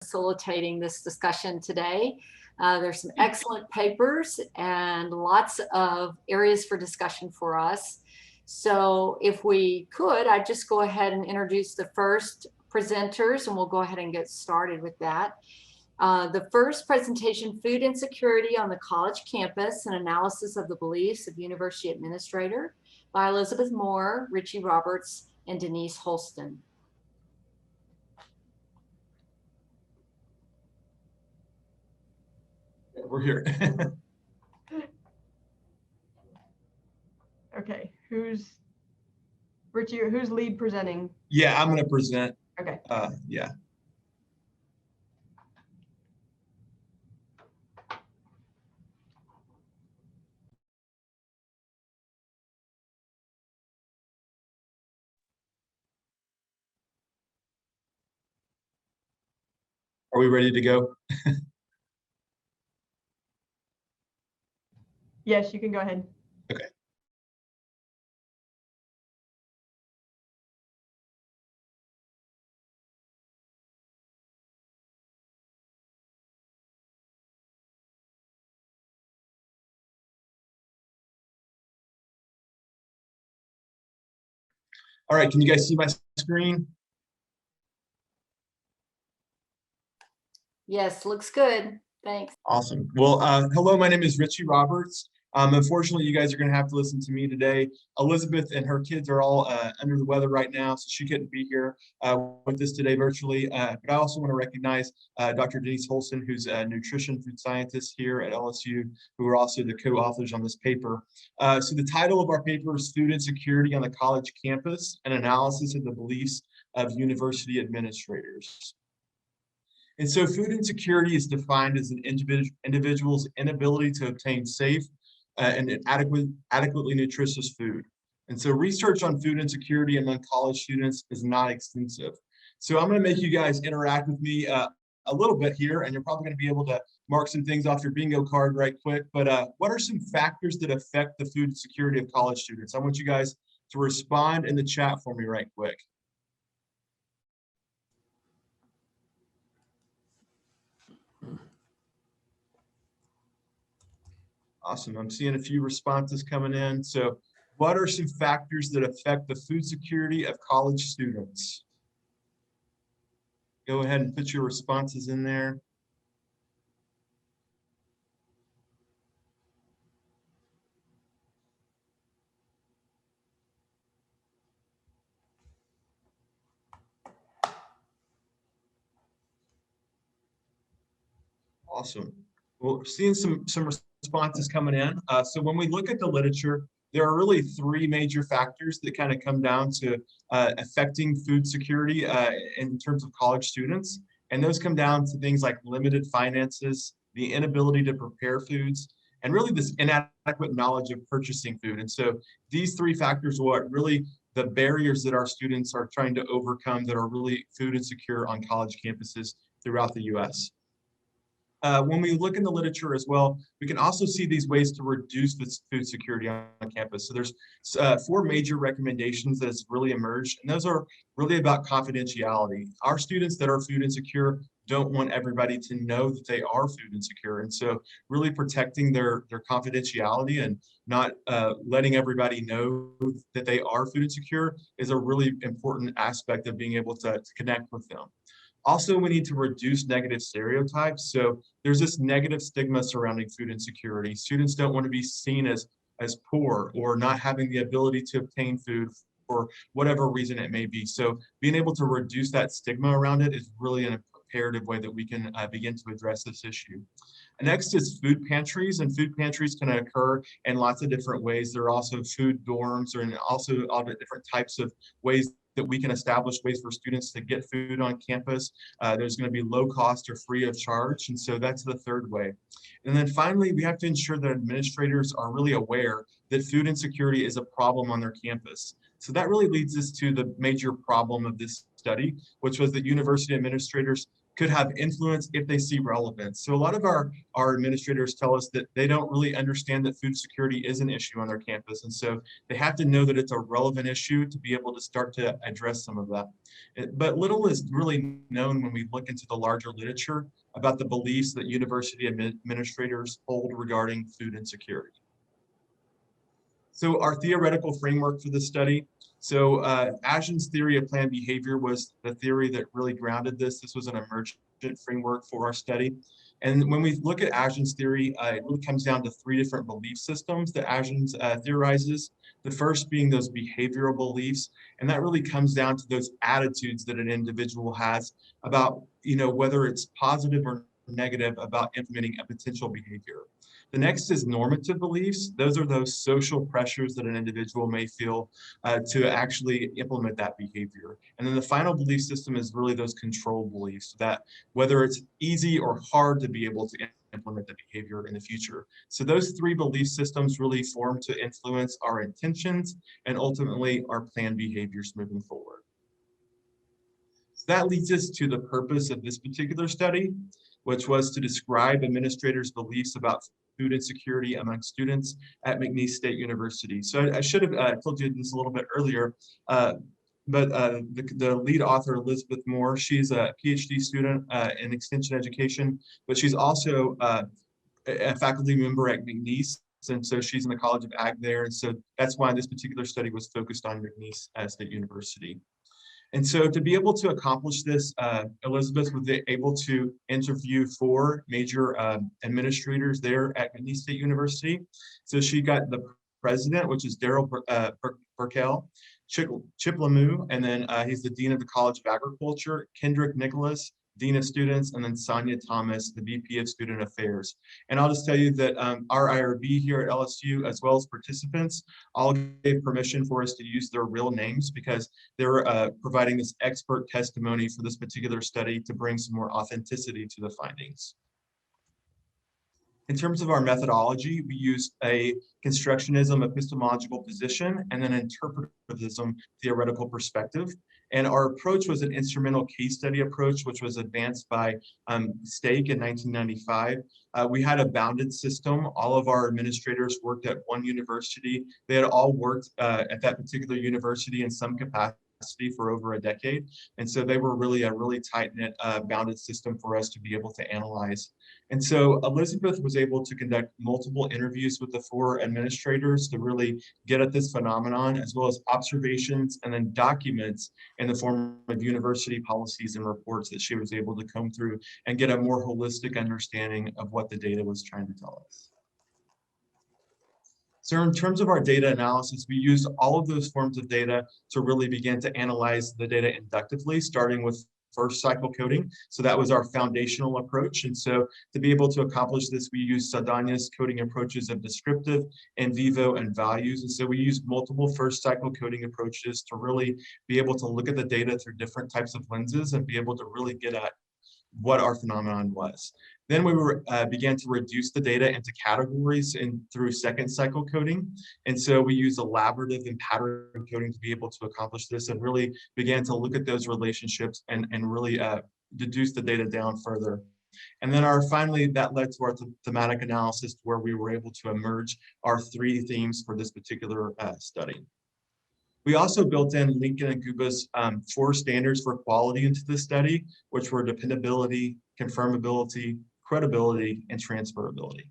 facilitating this discussion today. There's some excellent papers and lots of areas for discussion for us. So if we could, I'd just go ahead and introduce the first presenters, and we'll go ahead and get started with that. The first presentation, Food Insecurity on the College Campus, an Analysis of the Beliefs of University Administrator, by Elizabeth Moore, Richie Roberts, and Denise Holston. We're here. Okay, who's Richie? Who's lead presenting? Yeah, I'm going to present. Okay. Yeah. Are we ready to go? Yes, you can go ahead. Okay. All right, can you guys see my screen? Yes, looks good. Thanks. Awesome. Well, hello, my name is Richie Roberts. Unfortunately, you guys are going to have to listen to me today. Elizabeth and her kids are all under the weather right now, so she couldn't be here with us today virtually. But I also want to recognize Dr. Denise Holston, who's a nutrition food scientist here at LSU, who are also the co-authors on this paper. So the title of our paper is Food Insecurity on the College Campus, an Analysis of the Beliefs of University Administrators. And so food insecurity is defined as an individual's inability to obtain safe and adequately nutritious food. And so research on food insecurity among college students is not extensive. So I'm going to make you guys interact with me a little bit here, and you're probably going to be able to mark some things off your bingo card right quick. But what are some factors that affect the food security of college students? I want you guys to respond in the chat for me right quick. Awesome. I'm seeing a few responses coming in. So what are some factors that affect the food security of college students? Go ahead and put your responses in there. Awesome. Well, we're seeing some responses coming in. So when we look at the literature, there are really three major factors that kind of come down to affecting food security in terms of college students. And those come down to things like limited finances, the inability to prepare foods, and really this inadequate knowledge of purchasing food. And so these three factors are what really the barriers that our students are trying to overcome that are really food insecure on college campuses throughout the US. When we look in the literature as well, we can also see these ways to reduce this food security on campus. So there's four major recommendations that has really emerged, and those are really about confidentiality. Our students that are food insecure don't want everybody to know that they are food insecure. And so really protecting their confidentiality and not letting everybody know that they are food insecure is a really important aspect of being able to connect with them. Also, we need to reduce negative stereotypes. So there's this negative stigma surrounding food insecurity. Students don't want to be seen as poor or not having the ability to obtain food for whatever reason it may be. So being able to reduce that stigma around it is really an imperative way that we can begin to address this issue. Next is food pantries, and food pantries can occur in lots of different ways. There are also food dorms and also all the different types of ways that we can establish ways for students to get food on campus. There's going to be low cost or free of charge. And so that's the third way. And then finally, we have to ensure that administrators are really aware that food insecurity is a problem on their campus. So that really leads us to the major problem of this study, which was that university administrators could have influence if they see relevance. So a lot of our administrators tell us that they don't really understand that food security is an issue on their campus. And so they have to know that it's a relevant issue to be able to start to address some of that. But little is really known when we look into the larger literature about the beliefs that university administrators hold regarding food insecurity. So our theoretical framework for this study. So Aschen's theory of planned behavior was the theory that really grounded this. This was an emergent framework for our study. And when we look at Aschen's theory, it really comes down to three different belief systems that Aschen theorizes. The first being those behavioral beliefs, and that really comes down to those attitudes that an individual has about, whether it's positive or negative about implementing a potential behavior. The next is normative beliefs. Those are those social pressures that an individual may feel to actually implement that behavior. And then the final belief system is really those control beliefs, that whether it's easy or hard to be able to implement the behavior in the future. So those three belief systems really form to influence our intentions and ultimately our planned behaviors moving forward. So that leads us to the purpose of this particular study, which was to describe administrators' beliefs about food insecurity among students at McNeese State University. So I should have told you this a little bit earlier, but the lead author, Elizabeth Moore, she's a PhD student in extension education, but she's also a faculty member at McNeese. And so she's in the College of Ag there. And so that's why this particular study was focused on McNeese State University. And so to be able to accomplish this, Elizabeth was able to interview 4 major administrators there at McNeese State University. So she got the president, which is Daryl Burkell, Chip Lemieux, and then he's the dean of the College of Agriculture, Kendrick Nicholas, Dean of Students, and then Sonia Thomas, the VP of Student Affairs. And I'll just tell you that our IRB here at LSU, as well as participants, all gave permission for us to use their real names because they're providing this expert testimony for this particular study to bring some more authenticity to the findings. In terms of our methodology, we used a constructionism epistemological position and an interpretivism theoretical perspective. And our approach was an instrumental case study approach, which was advanced by Stake in 1995. We had a bounded system. All of our administrators worked at one university. They had all worked at that particular university in some capacity for over a decade. And so they were really a really tight-knit bounded system for us to be able to analyze. And so Elizabeth was able to conduct multiple interviews with the 4 administrators to really get at this phenomenon, as well as observations and then documents in the form of university policies and reports that she was able to comb through and get a more holistic understanding of what the data was trying to tell us. So in terms of our data analysis, we used all of those forms of data to really begin to analyze the data inductively, starting with first cycle coding. So that was our foundational approach. And so to be able to accomplish this, we used Saldana's coding approaches of descriptive, in vivo, and values. And so we used multiple first cycle coding approaches to really be able to look at the data through different types of lenses and be able to really get at what our phenomenon was. Then we began to reduce the data into categories through second cycle coding. And so we use elaborative and pattern coding to be able to accomplish this and really began to look at those relationships and really deduce the data down further. And then finally, that led to our thematic analysis where we were able to emerge our 3 themes for this particular study. We also built in Lincoln and Guba's 4 standards for quality into the study, which were dependability, confirmability, credibility, and transferability.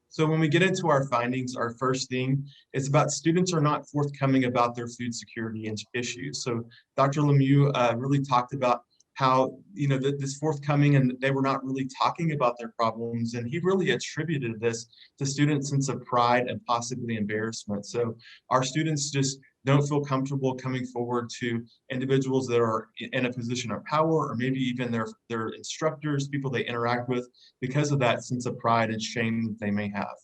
So when we get into our findings, our first theme is about students are not forthcoming about their food security issues. So Dr. Lemieux really talked about how, this forthcoming and they were not really talking about their problems. And he really attributed this to students' sense of pride and possibly embarrassment. So our students just don't feel comfortable coming forward to individuals that are in a position of power, or maybe even their instructors, people they interact with, because of that sense of pride and shame that they may have.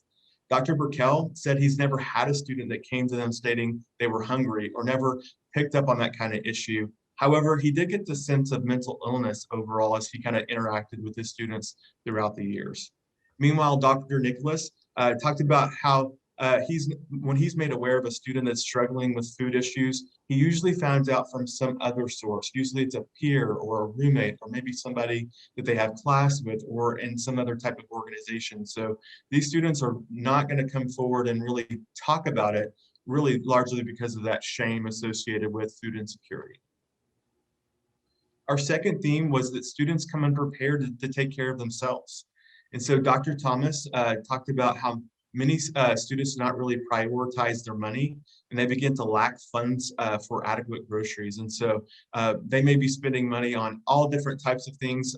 Dr. Burkell said he's never had a student that came to them stating they were hungry or never picked up on that kind of issue. However, he did get the sense of mental illness overall as he kind of interacted with his students throughout the years. Meanwhile, Dr. Nicholas talked about how when he's made aware of a student that's struggling with food issues, he usually finds out from some other source. Usually it's a peer or a roommate or maybe somebody that they have class with or in some other type of organization. So these students are not going to come forward and really talk about it, really largely because of that shame associated with food insecurity. Our second theme was that students come unprepared to take care of themselves. And so Dr. Thomas talked about how many students do not really prioritize their money, and they begin to lack funds for adequate groceries. And so they may be spending money on all different types of things,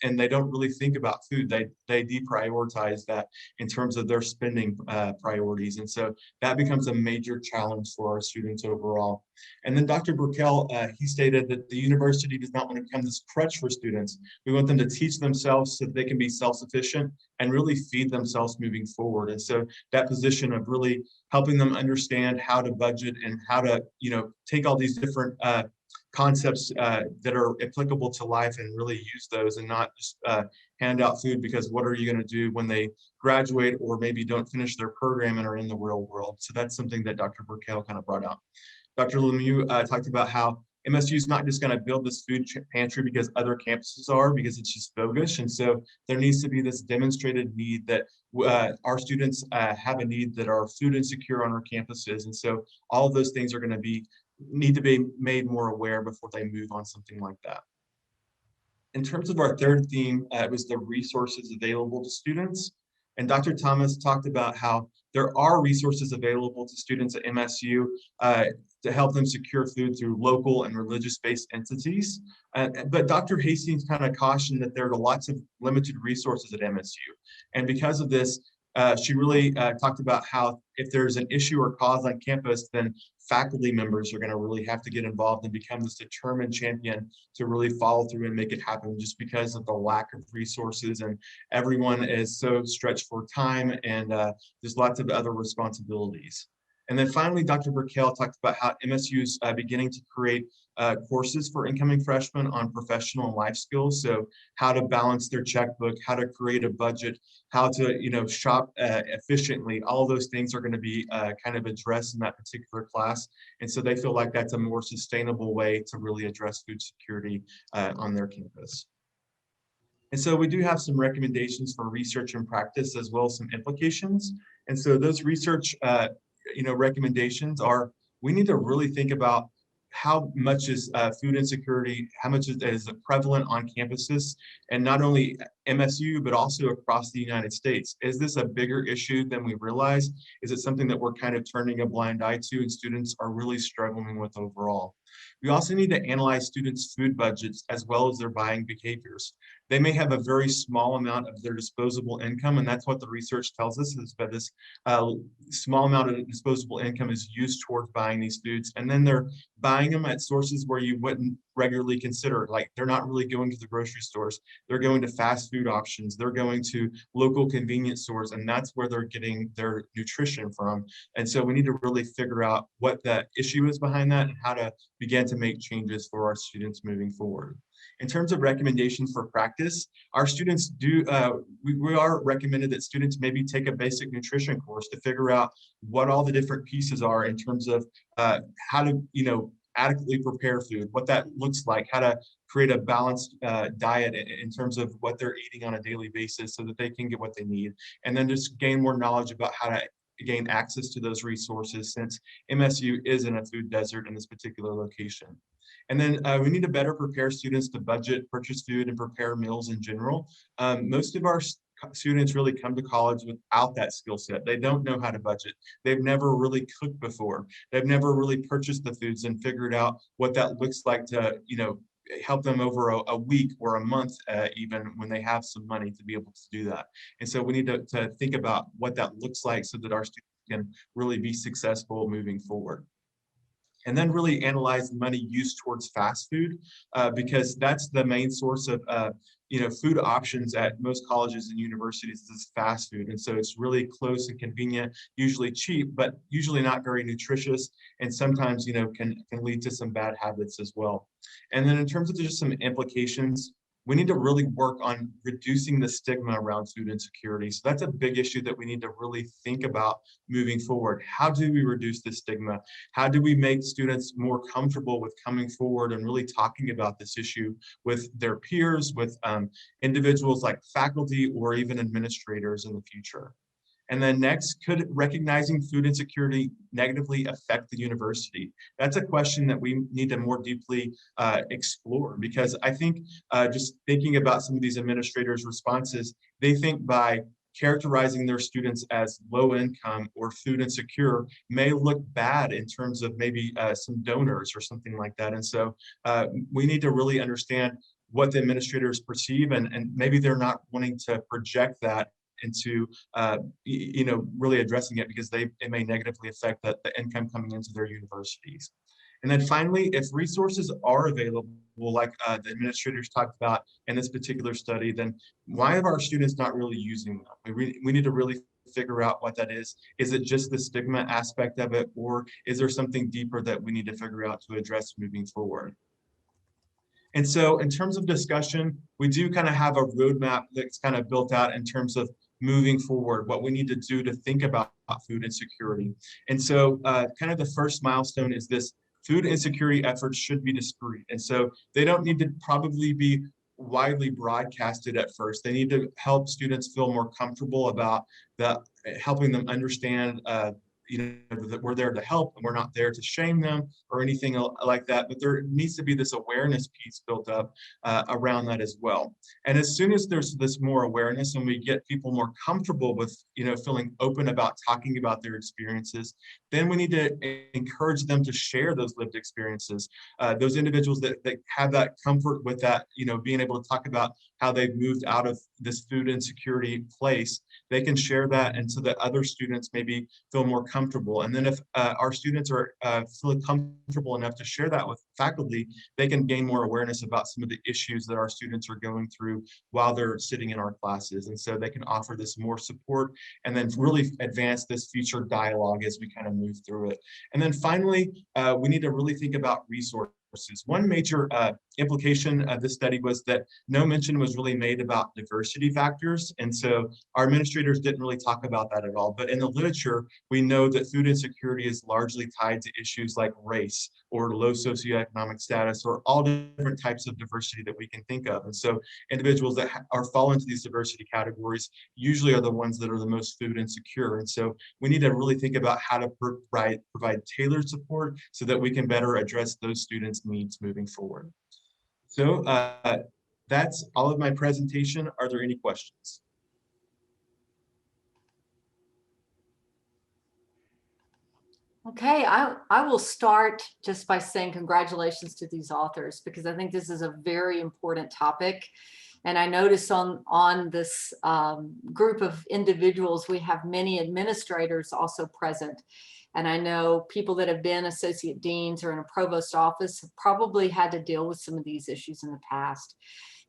and they don't really think about food. They deprioritize that in terms of their spending priorities. And so that becomes a major challenge for our students overall. And then Dr. Burkell, he stated that the university does not want to become this crutch for students. We want them to teach themselves so that they can be self-sufficient and really feed themselves moving forward. And so that position of really helping them understand how to budget and how to, take all these different concepts that are applicable to life and really use those and not just hand out food, because what are you going to do when they graduate or maybe don't finish their program and are in the real world? So that's something that Dr. Burkell kind of brought out. Dr. Lemieux talked about how MSU is not just going to build this food pantry because other campuses are, because it's just bogus. And so there needs to be this demonstrated need that our students have a need that are food insecure on our campuses. And so all of those things are going to need to be made more aware before they move on something like that. In terms of our third theme, it was the resources available to students. And Dr. Thomas talked about how there are resources available to students at MSU to help them secure food through local and religious-based entities. But Dr. Hastings kind of cautioned that there are lots of limited resources at MSU. And because of this, she really talked about how if there's an issue or cause on campus, then faculty members are going to really have to get involved and become this determined champion to really follow through and make it happen, just because of the lack of resources, and everyone is so stretched for time, and there's lots of other responsibilities. And then finally, Dr. Burkell talked about how MSU is beginning to create courses for incoming freshmen on professional and life skills. So how to balance their checkbook, how to create a budget, how to shop efficiently. All those things are going to be kind of addressed in that particular class. And so they feel like that's a more sustainable way to really address food security on their campus. And so we do have some recommendations for research and practice, as well as some implications. And so those research recommendations are, we need to really think about how much is food insecurity, how much is prevalent on campuses, and not only MSU, but also across the United States. Is this a bigger issue than we realize? Is it something that we're kind of turning a blind eye to and students are really struggling with overall? We also need to analyze students' food budgets as well as their buying behaviors. They may have a very small amount of their disposable income, and that's what the research tells us, is that this small amount of disposable income is used towards buying these foods, and then they're buying them at sources where you wouldn't regularly consider. Like, they're not really going to the grocery stores, they're going to fast food options, they're going to local convenience stores, and that's where they're getting their nutrition from. And so we need to really figure out what the issue is behind that and how to begin to make changes for our students moving forward. In terms of recommendations for practice, our students we are recommended that students maybe take a basic nutrition course to figure out what all the different pieces are in terms of how to adequately prepare food, what that looks like, how to create a balanced diet in terms of what they're eating on a daily basis so that they can get what they need, and then just gain more knowledge about how to gain access to those resources, since MSU is in a food desert in this particular location. And then we need to better prepare students to budget, purchase food, and prepare meals in general. Most of our students really come to college without that skill set. They don't know how to budget. They've never really cooked before. They've never really purchased the foods and figured out what that looks like to, help them over a week or a month, even when they have some money to be able to do that. And so we need to think about what that looks like so that our students can really be successful moving forward. And then really analyze the money used towards fast food, because that's the main source of food options at most colleges and universities is fast food. And so it's really close and convenient, usually cheap, but usually not very nutritious, and sometimes can lead to some bad habits as well. And then in terms of just some implications, we need to really work on reducing the stigma around food insecurity. So that's a big issue that we need to really think about moving forward. How do we reduce the stigma? How do we make students more comfortable with coming forward and really talking about this issue with their peers, with individuals like faculty or even administrators in the future? And then next, could recognizing food insecurity negatively affect the university? That's a question that we need to more deeply explore, because I think just thinking about some of these administrators' responses, they think by characterizing their students as low income or food insecure may look bad in terms of maybe some donors or something like that. And so we need to really understand what the administrators perceive, and maybe they're not wanting to project that into really addressing it, because it may negatively affect the income coming into their universities. And then finally, if resources are available, like the administrators talked about in this particular study, then why are our students not really using them? We need to really figure out what that is. Is it just the stigma aspect of it, or is there something deeper that we need to figure out to address moving forward? And so in terms of discussion, we do kind of have a roadmap that's kind of built out in terms of moving forward, what we need to do to think about food insecurity. And so kind of the first milestone is this: food insecurity efforts should be discreet. And so they don't need to probably be widely broadcasted at first. They need to help students feel more comfortable about helping them understand that we're there to help and we're not there to shame them or anything like that. But there needs to be this awareness piece built up around that as well. And as soon as there's this more awareness and we get people more comfortable with feeling open about talking about their experiences, then we need to encourage them to share those lived experiences. Those individuals that have that comfort with that, being able to talk about how they've moved out of this food insecurity place, they can share that, and so that other students maybe feel more comfortable. And then if our students are feel comfortable enough to share that with faculty, they can gain more awareness about some of the issues that our students are going through while they're sitting in our classes. And so they can offer this more support and then really advance this future dialogue as we kind of move through it. And then finally, we need to really think about resources. One major implication of this study was that no mention was really made about diversity factors. And so our administrators didn't really talk about that at all. But in the literature, we know that food insecurity is largely tied to issues like race or low socioeconomic status, or all different types of diversity that we can think of. And so individuals that fall into these diversity categories usually are the ones that are the most food insecure. And so we need to really think about how to provide tailored support so that we can better address those students' needs moving forward. So that's all of my presentation. Are there any questions? Okay, I will start just by saying congratulations to these authors, because I think this is a very important topic. And I notice on this group of individuals, we have many administrators also present. And I know people that have been associate deans or in a provost office have probably had to deal with some of these issues in the past.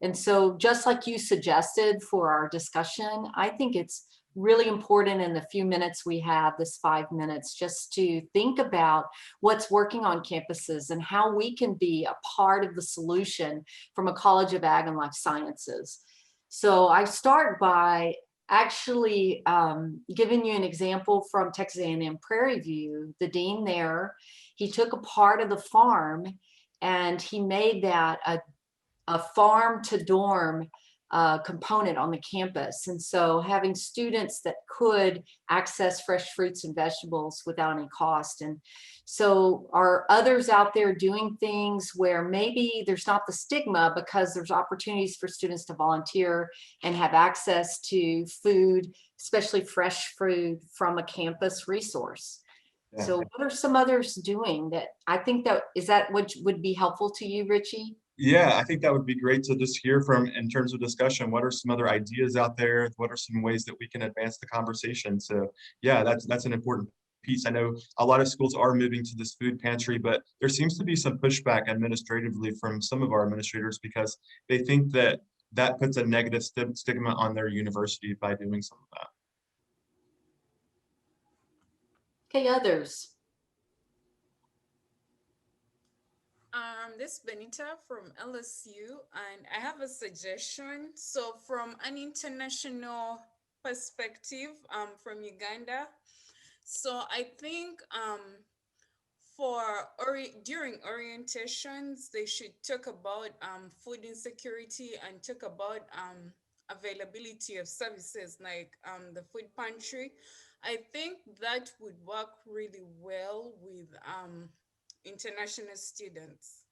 And so just like you suggested for our discussion, I think it's really important in the few minutes we have, this 5 minutes, just to think about what's working on campuses and how we can be a part of the solution from a College of Ag and Life Sciences. So I start by actually giving you an example from Texas A&M Prairie View. The dean there, he took a part of the farm and he made that a farm to dorm component on the campus. And so having students that could access fresh fruits and vegetables without any cost. And so are others out there doing things where maybe there's not the stigma because there's opportunities for students to volunteer and have access to food, especially fresh food from a campus resource. Yeah. So what are some others doing that I think is that what would be helpful to you, Richie? Yeah, I think that would be great to just hear from in terms of discussion. What are some other ideas out there? What are some ways that we can advance the conversation? So yeah, that's an important piece. I know a lot of schools are moving to this food pantry, but there seems to be some pushback administratively from some of our administrators because they think that puts a negative stigma on their university by doing some of that. Okay, others. This is Benita from LSU, and I have a suggestion. So, from an international perspective, from Uganda, so I think for during orientations, they should talk about food insecurity and talk about availability of services like the food pantry. I think that would work really well with international students.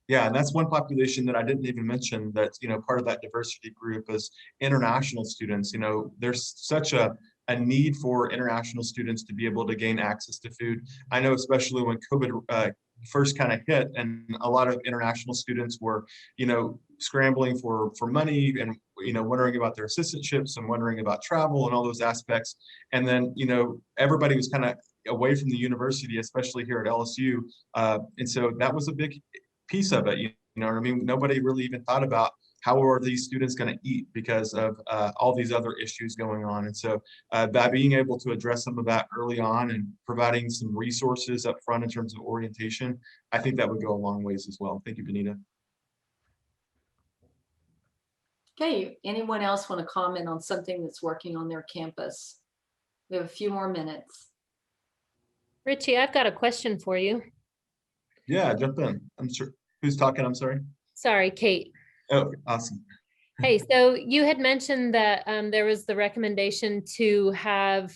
Yeah, and that's one population that I didn't even mention that's, part of that diversity group is international students. There's such a need for international students to be able to gain access to food. I know especially when COVID first kind of hit and a lot of international students were, scrambling for money and, wondering about their assistantships and wondering about travel and all those aspects. And then, everybody was kind of away from the university, especially here at LSU. And so that was a big piece of it. You know what I mean? Nobody really even thought about how are these students going to eat because of all these other issues going on. And so by being able to address some of that early on and providing some resources up front in terms of orientation, I think that would go a long ways as well. Thank you, Benita. Okay, anyone else want to comment on something that's working on their campus? We have a few more minutes. Richie, I've got a question for you. Yeah, jump in. I'm sure. Who's talking? I'm sorry. Sorry, Kate. Oh, awesome. Hey, so you had mentioned that there was the recommendation to have,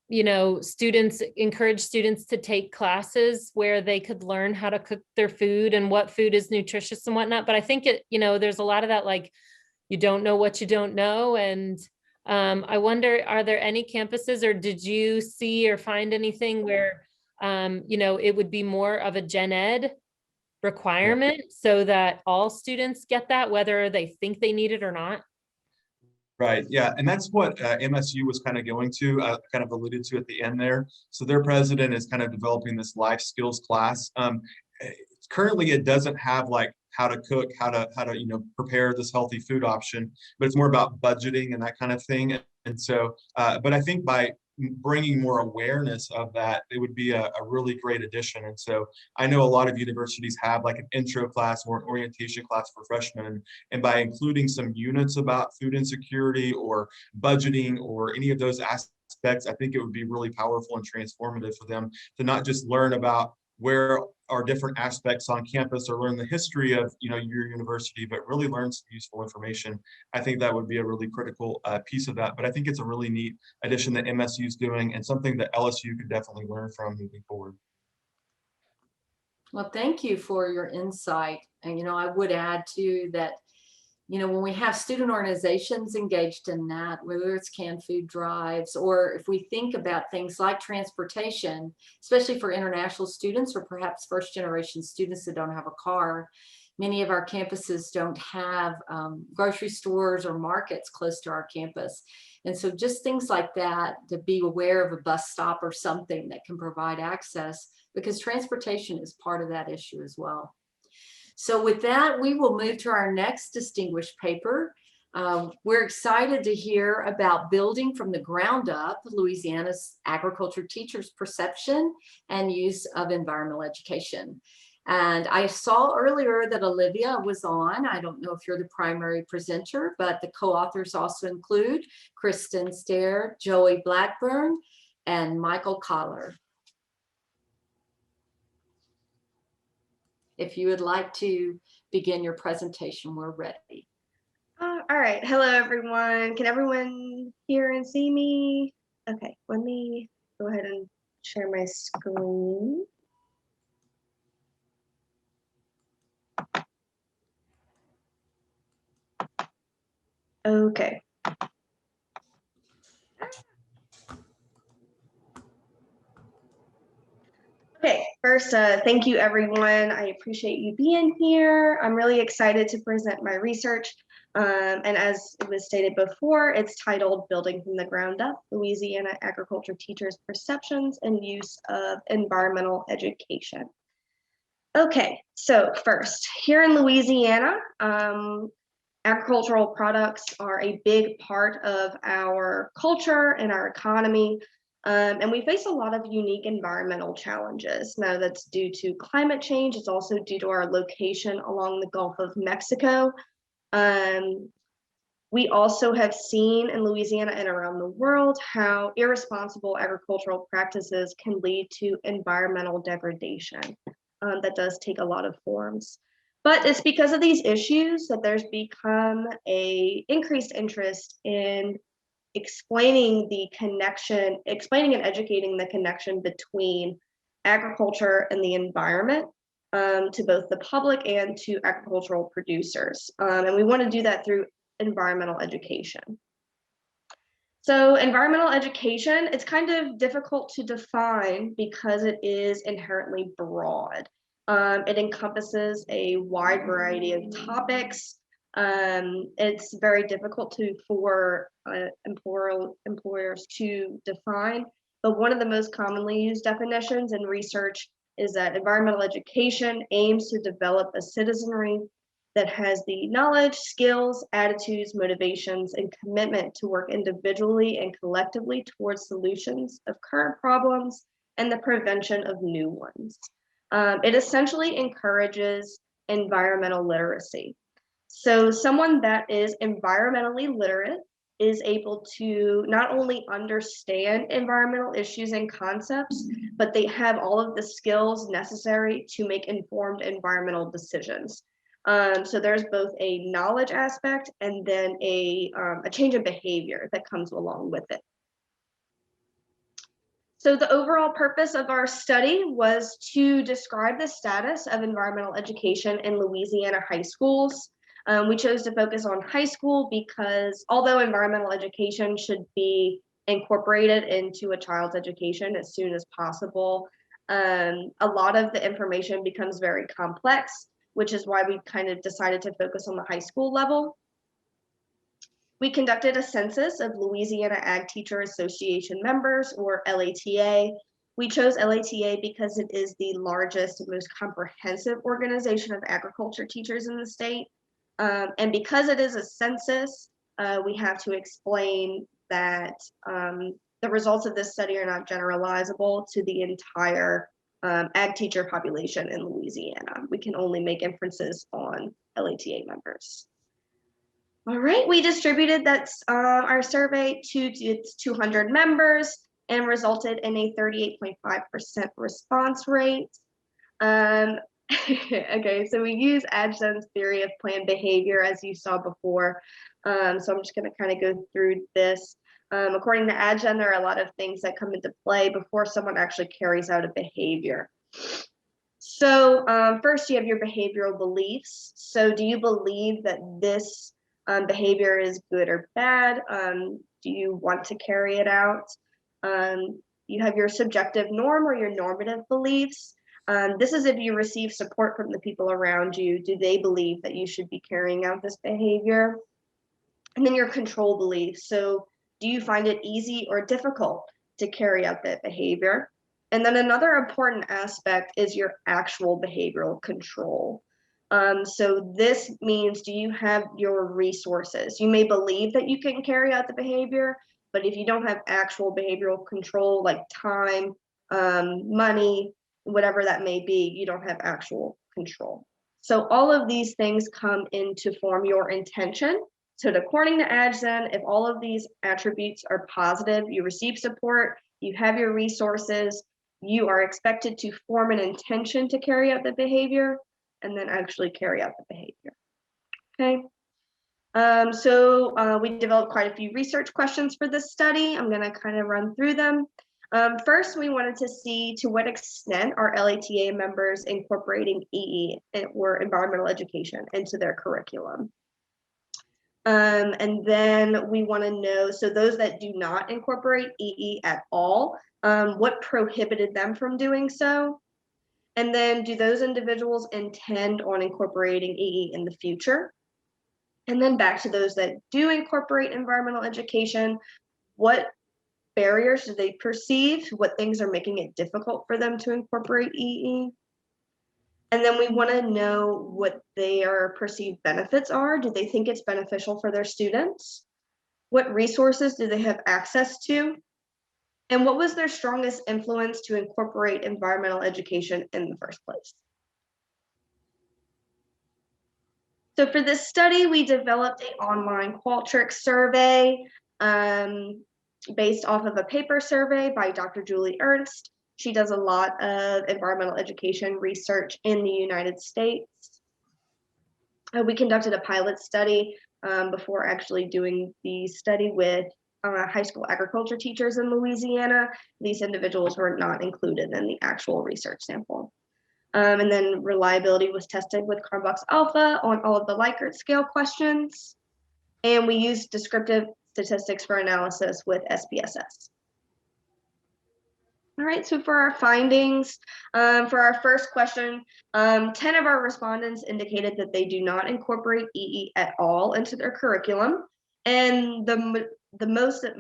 encourage students to take classes where they could learn how to cook their food and what food is nutritious and whatnot. But I think there's a lot of that, like, you don't know what you don't know. And I wonder, are there any campuses, or did you see or find anything where, it would be more of a gen ed requirement so that all students get that, whether they think they need it or not? Right. Yeah. And that's what MSU was kind of going to, kind of alluded to at the end there. So their president is kind of developing this life skills class. Currently, it doesn't have like how to cook, how to prepare this healthy food option, but it's more about budgeting and that kind of thing. And so, but I think by bringing more awareness of that, it would be a really great addition. And so I know a lot of universities have like an intro class or an orientation class for freshmen. And by including some units about food insecurity or budgeting or any of those aspects, I think it would be really powerful and transformative for them to not just learn about where are different aspects on campus or learn the history of your university, but really learn some useful information. I think that would be a really critical piece of that. But I think it's a really neat addition that MSU is doing and something that LSU could definitely learn from moving forward. Well, thank you for your insight. And, I would add too that, when we have student organizations engaged in that, whether it's canned food drives, or if we think about things like transportation, especially for international students or perhaps first generation students that don't have a car, many of our campuses don't have grocery stores or markets close to our campus. And so just things like that, to be aware of a bus stop or something that can provide access, because transportation is part of that issue as well. So with that, we will move to our next distinguished paper. We're excited to hear about building from the ground up, Louisiana's agriculture teachers' perception and use of environmental education. And I saw earlier that Olivia was on. I don't know if you're the primary presenter, but the co-authors also include Kristen Stair, Joey Blackburn, and Michael Collar. If you would like to begin your presentation, we're ready. All right. Hello, everyone. Can everyone hear and see me? Okay, let me go ahead and share my screen. Okay. Okay, first, thank you, everyone. I appreciate you being here. I'm really excited to present my research. And as it was stated before, it's titled Building from the Ground Up, Louisiana Agriculture Teachers' Perceptions and Use of Environmental Education. Okay, so first, here in Louisiana, agricultural products are a big part of our culture and our economy. And we face a lot of unique environmental challenges. Now that's due to climate change. It's also due to our location along the Gulf of Mexico. We also have seen in Louisiana and around the world how irresponsible agricultural practices can lead to environmental degradation. That does take a lot of forms. But it's because of these issues that there's become an increased interest in explaining and educating the connection between agriculture and the environment to both the public and to agricultural producers. And we want to do that through environmental education. So environmental education, it's kind of difficult to define because it is inherently broad. It encompasses a wide variety of topics. It's very difficult for employers to define, but one of the most commonly used definitions in research is that environmental education aims to develop a citizenry that has the knowledge, skills, attitudes, motivations, and commitment to work individually and collectively towards solutions of current problems and the prevention of new ones. It essentially encourages environmental literacy. So someone that is environmentally literate is able to not only understand environmental issues and concepts, but they have all of the skills necessary to make informed environmental decisions. So there's both a knowledge aspect and then a change of behavior that comes along with it. So the overall purpose of our study was to describe the status of environmental education in Louisiana high schools. We chose to focus on high school because although environmental education should be incorporated into a child's education as soon as possible, a lot of the information becomes very complex, which is why we kind of decided to focus on the high school level. We conducted a census of Louisiana Ag Teacher Association members, or LATA. We chose LATA because it is the largest and most comprehensive organization of agriculture teachers in the state. And because it is a census, we have to explain that the results of this study are not generalizable to the entire ag teacher population in Louisiana. We can only make inferences on LATA members. All right, we distributed our survey to its 200 members and resulted in a 38.5% response rate. Okay, so we use Adgen's theory of planned behavior, as you saw before. So I'm just going to kind of go through this. According to Adgen, there are a lot of things that come into play before someone actually carries out a behavior. So first, you have your behavioral beliefs. So do you believe that this behavior is good or bad? Do you want to carry it out? You have your subjective norm or your normative beliefs. This is if you receive support from the people around you. Do they believe that you should be carrying out this behavior? And then your control beliefs. So do you find it easy or difficult to carry out that behavior? And then another important aspect is your actual behavioral control. So this means, do you have your resources? You may believe that you can carry out the behavior, but if you don't have actual behavioral control, like time, money, whatever that may be, you don't have actual control. So all of these things come in to form your intention. So according to Adgen, if all of these attributes are positive, you receive support, you have your resources, you are expected to form an intention to carry out the behavior and then actually carry out the behavior. Okay. So we developed quite a few research questions for this study. I'm going to kind of run through them. First, we wanted to see to what extent are LATA members incorporating EE or environmental education into their curriculum. And then we want to know, so those that do not incorporate EE at all, what prohibited them from doing so? And then do those individuals intend on incorporating EE in the future? And then back to those that do incorporate environmental education, what barriers do they perceive? What things are making it difficult for them to incorporate EE? And then we want to know what their perceived benefits are. Do they think it's beneficial for their students? What resources do they have access to? And what was their strongest influence to incorporate environmental education in the first place? So for this study, we developed an online Qualtrics survey based off of a paper survey by Dr. Julie Ernst. She does a lot of environmental education research in the United States. We conducted a pilot study before actually doing the study with high school agriculture teachers in Louisiana. These individuals were not included in the actual research sample. And then reliability was tested with Carbux Alpha on all of the Likert scale questions. And we used descriptive statistics for analysis with SPSS. All right, so for our findings, for our first question, 10 of our respondents indicated that they do not incorporate EE at all into their curriculum. And most of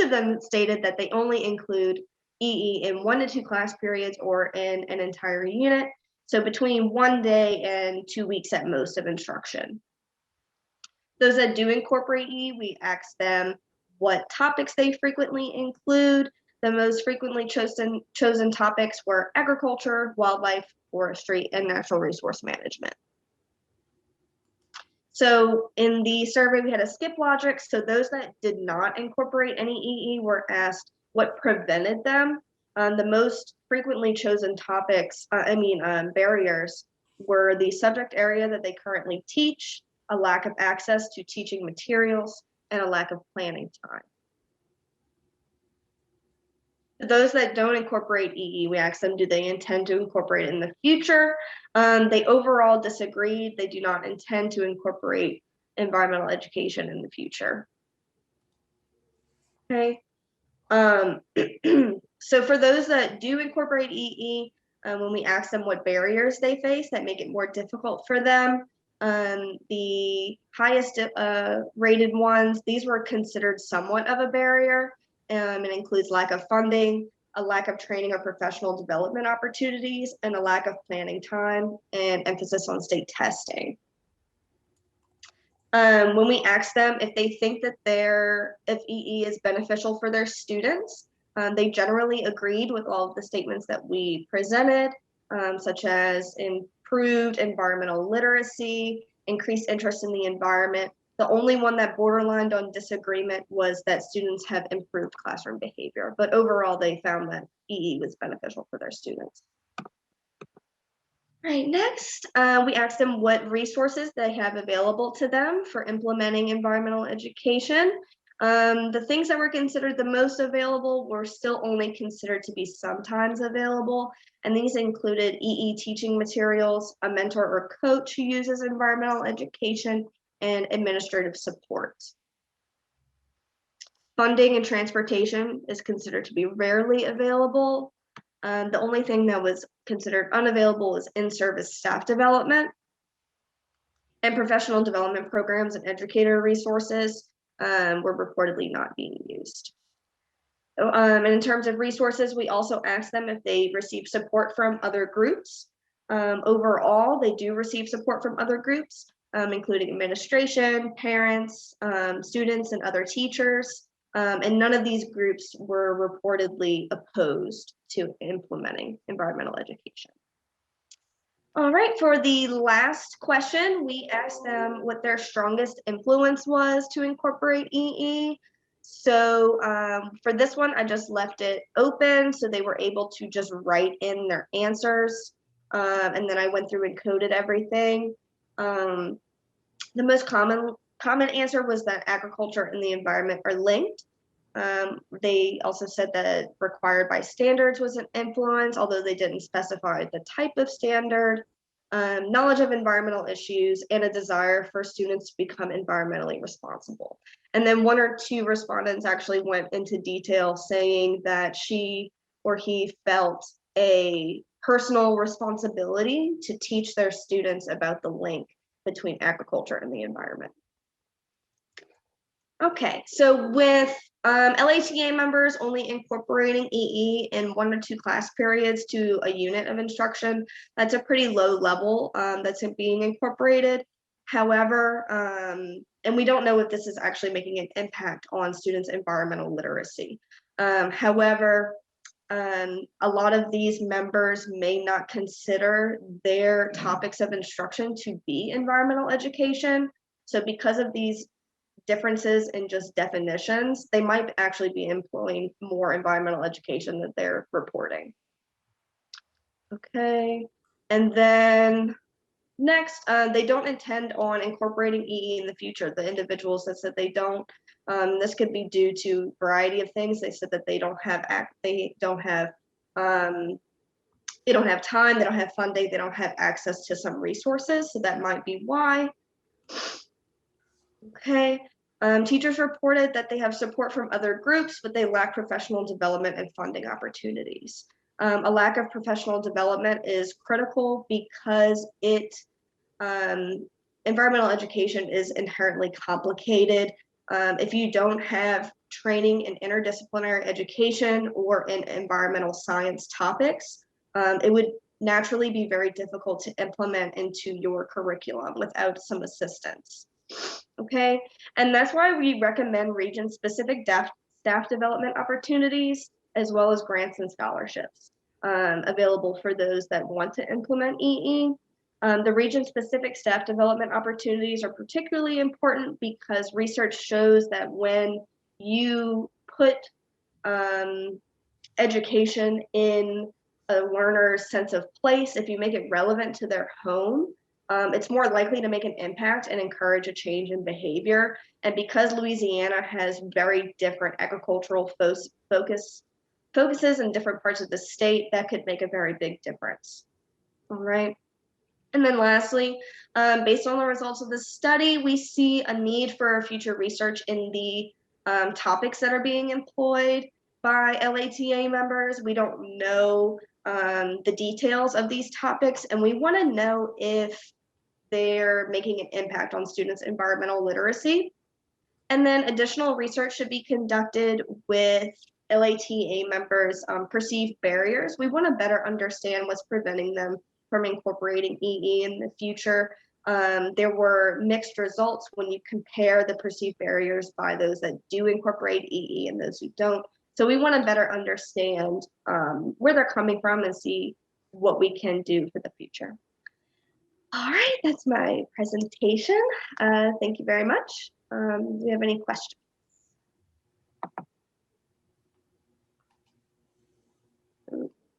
them stated that they only include EE in 1 to 2 class periods or in an entire unit. So between 1 day and 2 weeks at most of instruction. Those that do incorporate EE, we ask them what topics they frequently include. The most frequently chosen topics were agriculture, wildlife, forestry, and natural resource management. So in the survey, we had a skip logic. So those that did not incorporate any EE were asked what prevented them. The most frequently chosen topics, barriers, were the subject area that they currently teach, a lack of access to teaching materials, and a lack of planning time. Those that don't incorporate EE, we ask them, do they intend to incorporate it in the future? They overall disagreed. They do not intend to incorporate environmental education in the future. Okay. So for those that do incorporate EE, when we ask them what barriers they face that make it more difficult for them, the highest rated ones, these were considered somewhat of a barrier. It includes lack of funding, a lack of training or professional development opportunities, and a lack of planning time and emphasis on state testing. When we ask them if they think that if EE is beneficial for their students, they generally agreed with all of the statements that we presented, such as improved environmental literacy, increased interest in the environment. The only one that borderlined on disagreement was that students have improved classroom behavior, but overall they found that EE was beneficial for their students. All right, next, we asked them what resources they have available to them for implementing environmental education. The things that were considered the most available were still only considered to be sometimes available, and these included EE teaching materials, a mentor or coach who uses environmental education, and administrative support. Funding and transportation is considered to be rarely available. The only thing that was considered unavailable is in-service staff development, and professional development programs and educator resources were reportedly not being used. And in terms of resources, we also asked them if they receive support from other groups. Overall, they do receive support from other groups, including administration, parents, students, and other teachers. And none of these groups were reportedly opposed to implementing environmental education. All right, for the last question, we asked them what their strongest influence was to incorporate EE. So for this one, I just left it open so they were able to just write in their answers. And then I went through and coded everything. The most common answer was that agriculture and the environment are linked. They also said that required by standards was an influence, although they didn't specify the type of standard, knowledge of environmental issues, and a desire for students to become environmentally responsible. And then 1 or 2 respondents actually went into detail saying that she or he felt a personal responsibility to teach their students about the link between agriculture and the environment. Okay, so with LATA members only incorporating EE in 1 or 2 class periods to a unit of instruction, that's a pretty low level that's being incorporated. However, and we don't know if this is actually making an impact on students' environmental literacy. However, a lot of these members may not consider their topics of instruction to be environmental education. So because of these differences in just definitions, they might actually be employing more environmental education that they're reporting. Okay, and then next, they don't intend on incorporating EE in the future. The individuals that said they don't. This could be due to a variety of things. They said that they don't have time, they don't have funding, they don't have access to some resources. So that might be why. Okay. Teachers reported that they have support from other groups, but they lack professional development and funding opportunities. A lack of professional development is critical because environmental education is inherently complicated. If you don't have training in interdisciplinary education or in environmental science topics, it would naturally be very difficult to implement into your curriculum without some assistance. Okay, and that's why we recommend region-specific staff development opportunities, as well as grants and scholarships available for those that want to implement EE. The region-specific staff development opportunities are particularly important because research shows that when you put education in a learner's sense of place, if you make it relevant to their home, it's more likely to make an impact and encourage a change in behavior. And because Louisiana has very different agricultural focuses in different parts of the state, that could make a very big difference. All right. And then lastly, based on the results of this study, we see a need for future research in the topics that are being employed by LATA members. We don't know the details of these topics, and we want to know if they're making an impact on students' environmental literacy. And then additional research should be conducted with LATA members' perceived barriers. We want to better understand what's preventing them from incorporating EE in the future. There were mixed results when you compare the perceived barriers by those that do incorporate EE and those who don't. So we want to better understand where they're coming from and see what we can do for the future. All right, that's my presentation. Thank you very much. Do you have any questions?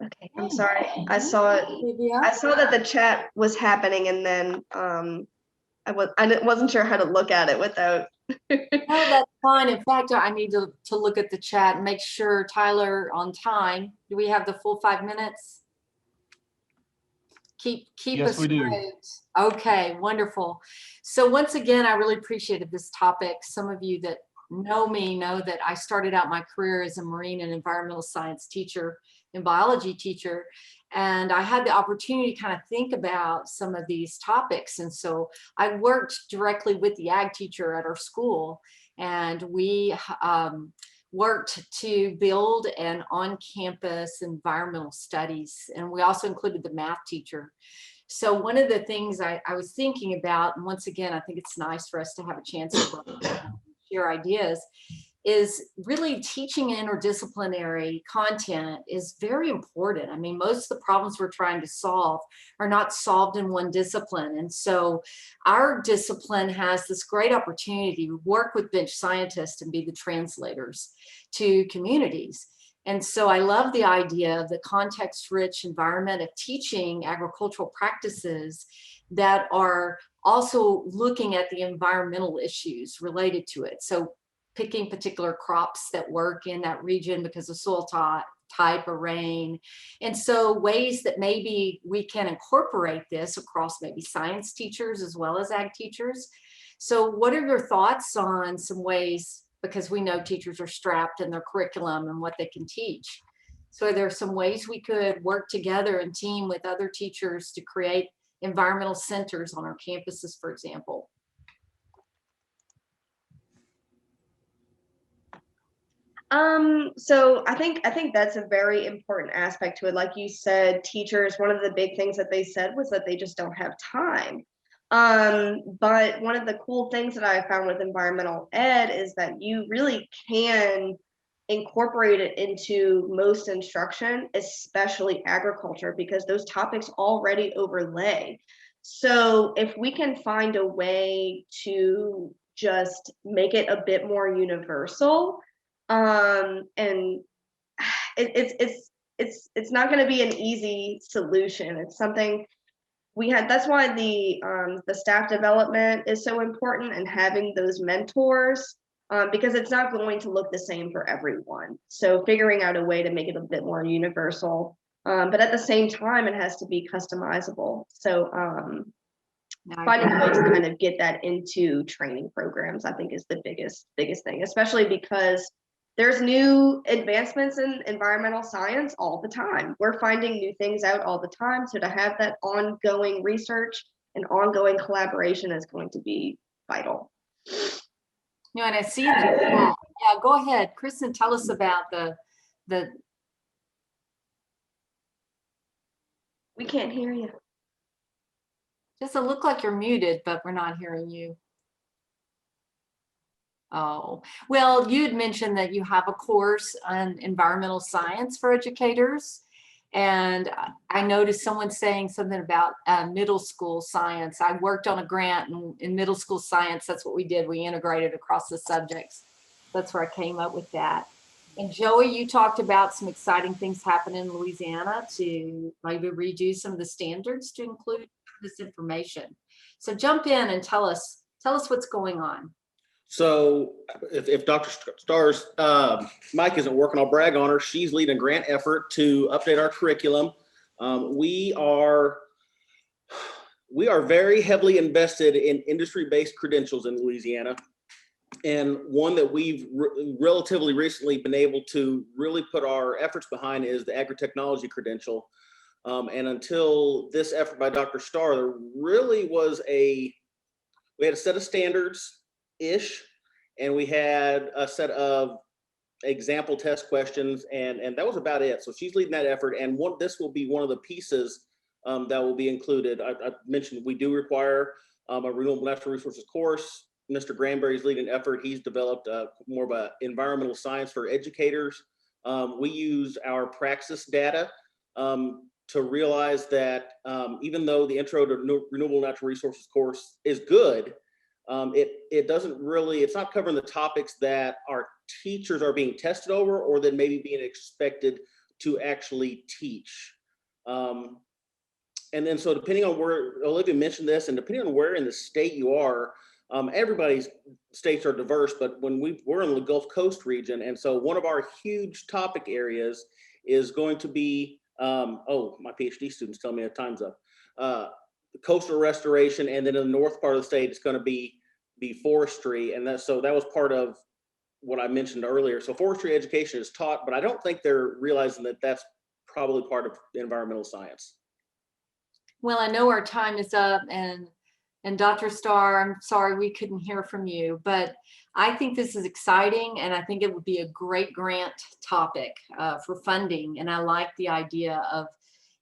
Okay, I'm sorry. I saw that the chat was happening, and then I wasn't sure how to look at it without. No, that's fine. In fact, I need to look at the chat and make sure Tyler on time. Do we have the full 5 minutes? Keep Yes, us we do. straight. Okay, wonderful. So once again, I really appreciated this topic. Some of you that know me know that I started out my career as a marine and environmental science teacher and biology teacher. And I had the opportunity to kind of think about some of these topics. And so I worked directly with the ag teacher at our school, and we worked to build an on-campus environmental studies. And we also included the math teacher. So one of the things I was thinking about, and once again, I think it's nice for us to have a chance to share ideas, is really teaching interdisciplinary content is very important. I mean, most of the problems we're trying to solve are not solved in one discipline. And so our discipline has this great opportunity to work with bench scientists and be the translators to communities. And so I love the idea of the context-rich environment of teaching agricultural practices that are also looking at the environmental issues related to it. So picking particular crops that work in that region because of soil type or rain. And so ways that maybe we can incorporate this across maybe science teachers as well as ag teachers. So what are your thoughts on some ways, because we know teachers are strapped in their curriculum and what they can teach. So are there some ways we could work together and team with other teachers to create environmental centers on our campuses, for example? So I think that's a very important aspect to it. Like you said, teachers, one of the big things that they said was that they just don't have time. But one of the cool things that I found with environmental ed is that you really can incorporate it into most instruction, especially agriculture, because those topics already overlay. So if we can find a way to just make it a bit more universal, and it's not going to be an easy solution. It's something we had. That's why the staff development is so important, and having those mentors, because it's not going to look the same for everyone. So figuring out a way to make it a bit more universal, but at the same time, it has to be customizable. So finding a way to kind of get that into training programs, I think, is the biggest thing, especially because there's new advancements in environmental science all the time. We're finding new things out all the time. So to have that ongoing research and ongoing collaboration is going to be vital. You know, and I see in the chat, yeah, go ahead, Kristen, tell us about the. We can't hear you. Doesn't look like you're muted, but we're not hearing you. Oh, well, you had mentioned that you have a course on environmental science for educators. And I noticed someone saying something about middle school science. I worked on a grant in middle school science. That's what we did. We integrated across the subjects. That's where I came up with that. And Joey, you talked about some exciting things happening in Louisiana to maybe redo some of the standards to include this information. So jump in and tell us what's going on. So if Dr. Starr's mic isn't working, I'll brag on her. She's leading a grant effort to update our curriculum. We are very heavily invested in industry-based credentials in Louisiana. And one that we've relatively recently been able to really put our efforts behind is the agri-technology credential. And until this effort by Dr. Starr, there really was we had a set of standards-ish, and we had a set of example test questions, and that was about it. So she's leading that effort, and this will be one of the pieces that will be included. I mentioned we do require a renewable natural resources course. Mr. Granberry's leading an effort. He's developed more of an environmental science for educators. We use our praxis data to realize that even though the Intro to Renewable Natural Resources course is good, it doesn't really, it's not covering the topics that our teachers are being tested over or that maybe being expected to actually teach. And then so depending on where, Olivia mentioned this, and depending on where in the state you are, everybody's states are diverse, but when we're in the Gulf Coast region, and so one of our huge topic areas is going to be, oh, my PhD students tell me the time's up, coastal restoration, and then in the north part of the state, it's going to be forestry, and that was part of what I mentioned earlier. So forestry education is taught, but I don't think they're realizing that that's probably part of environmental science. Well, I know our time is up, and Dr. Starr, I'm sorry we couldn't hear from you, but I think this is exciting, and I think it would be a great grant topic for funding. And I like the idea of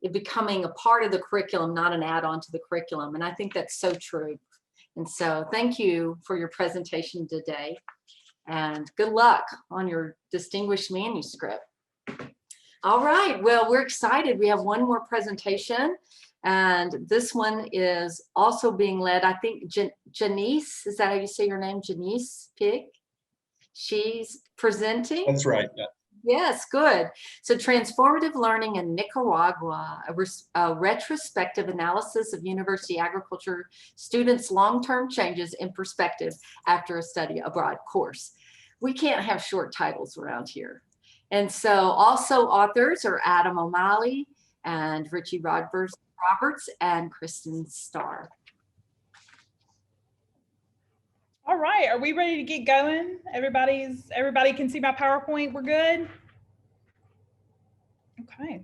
it becoming a part of the curriculum, not an add-on to the curriculum. And I think that's so true. And so thank you for your presentation today, and good luck on your distinguished manuscript. All right, well, we're excited. We have one more presentation. And this one is also being led, I think, Janice, is that how you say your name? Janice Pig? She's presenting? That's right, yeah. Yes, good. So transformative learning in Nicaragua, a retrospective analysis of university agriculture students' long-term changes in perspective after a study abroad course. We can't have short titles around here. And so also authors are Adam O'Malley and Richie Roberts and Kristen Starr. All right, are we ready to get going? Everybody can see my PowerPoint, we're good? Okay,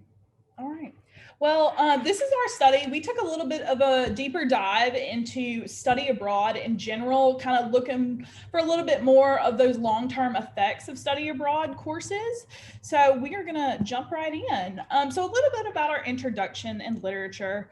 all right. Well, this is our study. We took a little bit of a deeper dive into study abroad in general, kind of looking for a little bit more of those long-term effects of study abroad courses. So we are gonna jump right in. So a little bit about our introduction and literature.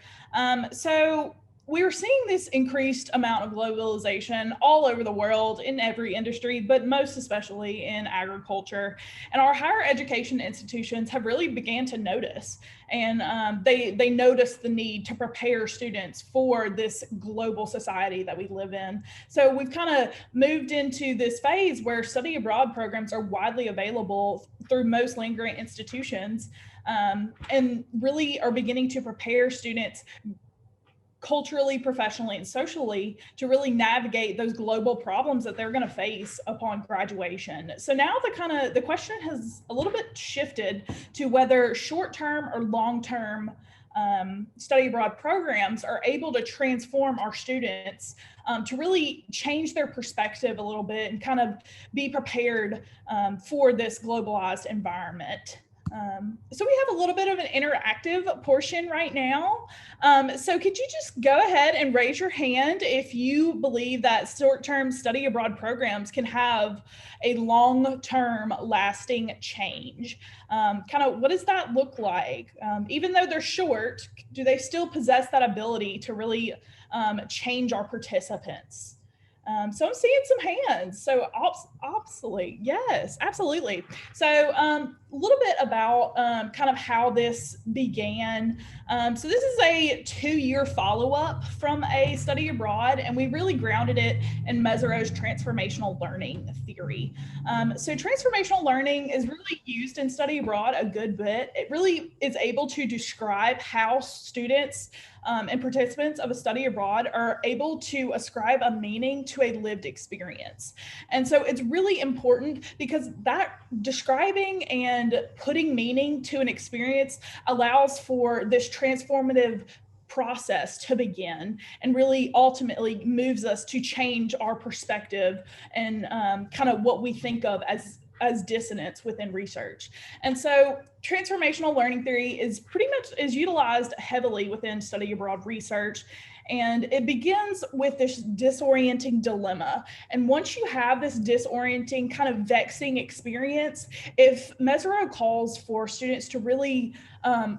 So we were seeing this increased amount of globalization all over the world in every industry, but most especially in agriculture. And our higher education institutions have really began to notice, and they noticed the need to prepare students for this global society that we live in. So we've kind of moved into this phase where study abroad programs are widely available through most land-grant institutions, and really are beginning to prepare students culturally, professionally, and socially to really navigate those global problems that they're going to face upon graduation. So now the question has a little bit shifted to whether short-term or long-term study abroad programs are able to transform our students to really change their perspective a little bit and kind of be prepared for this globalized environment. So we have a little bit of an interactive portion right now. So could you just go ahead and raise your hand if you believe that short-term study abroad programs can have a long-term lasting change? Kind of what does that look like? Even though they're short, do they still possess that ability to really change our participants? So I'm seeing some hands. So obsolete, yes, absolutely. So a little bit about kind of how this began. So this is a 2-year follow-up from a study abroad, and we really grounded it in Mesereau's transformational learning theory. So transformational learning is really used in study abroad a good bit. It really is able to describe how students and participants of a study abroad are able to ascribe a meaning to a lived experience. And so it's really important because that describing and putting meaning to an experience allows for this transformative process to begin and really ultimately moves us to change our perspective and kind of what we think of as dissonance within research. And so transformational learning theory is utilized heavily within study abroad research. And it begins with this disorienting dilemma. And once you have this disorienting, kind of vexing experience, if Mesereau calls for students to really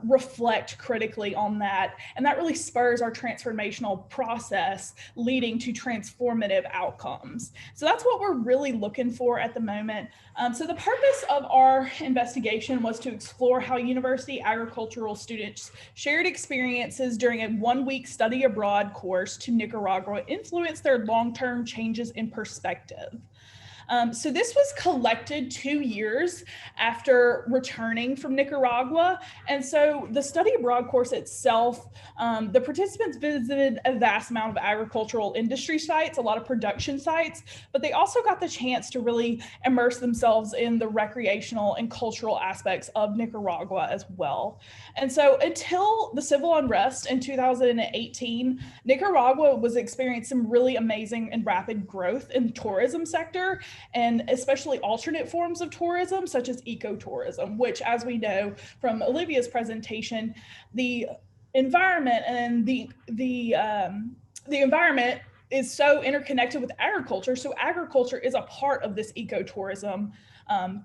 reflect critically on that, and that really spurs our transformational process, leading to transformative outcomes. So that's what we're really looking for at the moment. So the purpose of our investigation was to explore how university agricultural students shared experiences during a 1-week study abroad course to Nicaragua influenced their long-term changes in perspective. So this was collected 2 years after returning from Nicaragua. And so the study abroad course itself, the participants visited a vast amount of agricultural industry sites, a lot of production sites, but they also got the chance to really immerse themselves in the recreational and cultural aspects of Nicaragua as well. And so until the civil unrest in 2018, Nicaragua was experiencing some really amazing and rapid growth in the tourism sector, and especially alternate forms of tourism, such as ecotourism, which, as we know from Olivia's presentation, the environment and the environment is so interconnected with agriculture. So agriculture is a part of this ecotourism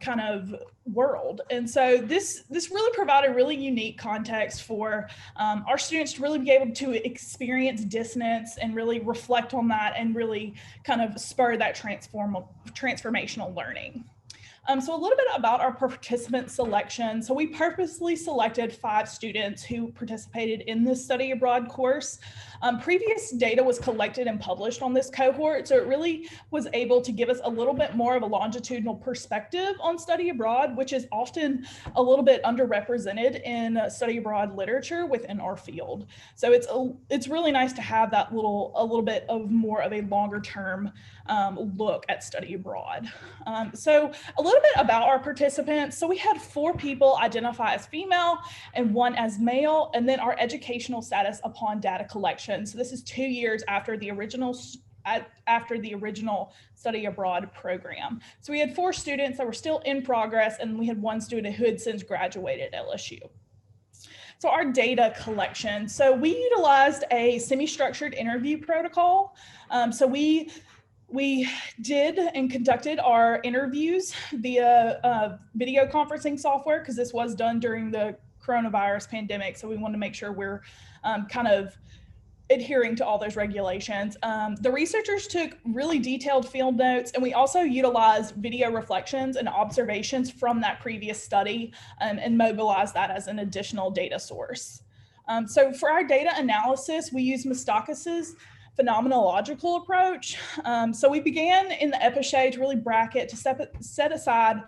kind of world. And so this really provided really unique context for our students to really be able to experience dissonance and really reflect on that and really kind of spur that transformational learning. So a little bit about our participant selection. So we purposely selected 5 students who participated in this study abroad course. Previous data was collected and published on this cohort, so it really was able to give us a little bit more of a longitudinal perspective on study abroad, which is often a little bit underrepresented in study abroad literature within our field. So it's really nice to have that a little bit of more of a longer term look at study abroad. So a little bit about our participants. So we had 4 people identify as female and 1 as male, and then our educational status upon data collection. So this is 2 years after the original study abroad program. So we had 4 students that were still in progress, and we had 1 student who had since graduated at LSU. So our data collection. So we utilized a semi-structured interview protocol. So we did and conducted our interviews via video conferencing software, because this was done during the coronavirus pandemic. So we wanted to make sure we're kind of adhering to all those regulations. The researchers took really detailed field notes, and we also utilized video reflections and observations from that previous study and mobilized that as an additional data source. So for our data analysis, we used Moustakas' phenomenological approach. So we began in the episode to really bracket, to set aside